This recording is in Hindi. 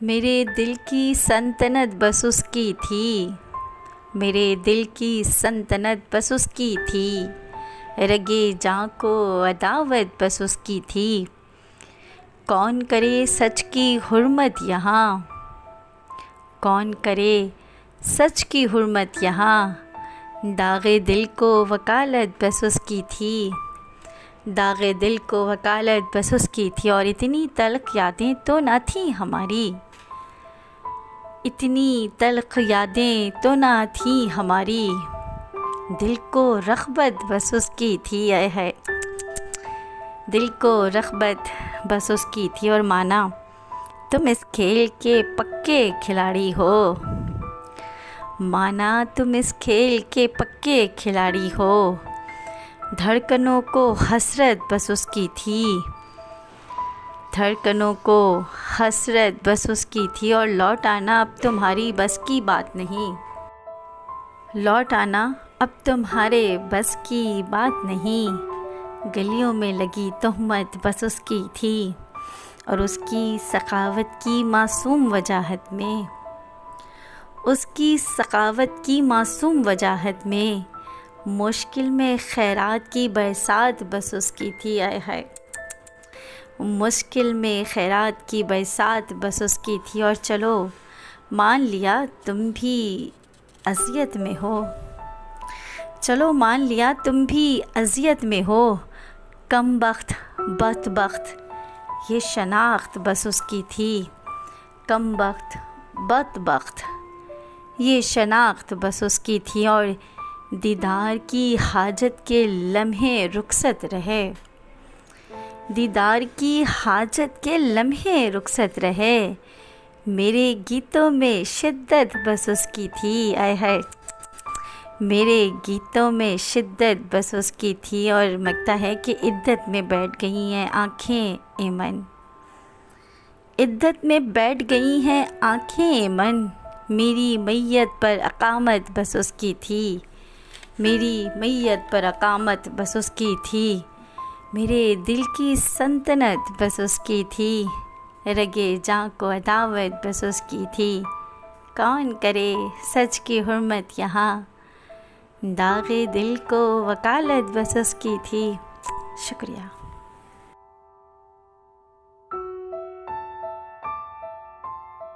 मेरे दिल की सल्तनत बस उसकी थी, मेरे दिल की सल्तनत बस उसकी थी, रगे जाँ को अदावत बस उसकी थी। कौन करे सच की हुर्मत यहाँ, कौन करे सच की हुर्मत यहाँ, दागे दिल को वकालत बस उसकी थी, दागे दिल को वकालत बस उसकी थी। और इतनी तल्ख यादें तो ना थी हमारी, इतनी तल्ख यादें तो ना थी हमारी, दिल को रग़बत बस उसकी थी। आए है दिल को रग़बत बस उसकी थी। और माना तुम इस खेल के पक्के खिलाड़ी हो, माना तुम इस खेल के पक्के खिलाड़ी हो, धड़कनों को हसरत बस उसकी थी, धड़कनों को हसरत बस उसकी थी। और लौट आना अब तुम्हारी बस की बात नहीं, लौट आना अब तुम्हारे बस की बात नहीं, गलियों में लगी तोहमत बस उसकी थी। और उसकी सखावत की मासूम वजाहत में, उसकी सखावत की मासूम वजाहत में, मुश्किल में खैरात की बरसात बस उसकी थी। आए है मुश्किल में खैरात की बरसात बस उसकी थी। और चलो मान लिया तुम भी अज़ियत में हो, चलो मान लिया तुम भी अज़ियत में हो, कम बख्त बदबख्त ये शनाख्त बस उसकी थी, कम बख्त बदबख्त ये शनाख्त बस उसकी थी। और दीदार की हाजत के लम्हे रुखसत रहे, दीदार की हाजत के लम्हे रुखसत रहे, मेरे गीतों में शिद्दत बस उसकी थी। आय है मेरे गीतों में शिद्दत बस उसकी थी। और लगता है कि इद्दत में बैठ गई हैं आँखें ए मन, इद्दत में बैठ गई हैं आँखें ए मन, मेरी मैयत पर अकामत बस उसकी थी, मेरी मैयत पर अकामत बस उसकी थी, मेरे दिल की सल्तनत बस उसकी थी, रगे जाँ को अदावत बस उसकी थी। कौन करे सच की हुर्मत यहाँ, दागे दिल को वकालत बस उसकी थी। शुक्रिया।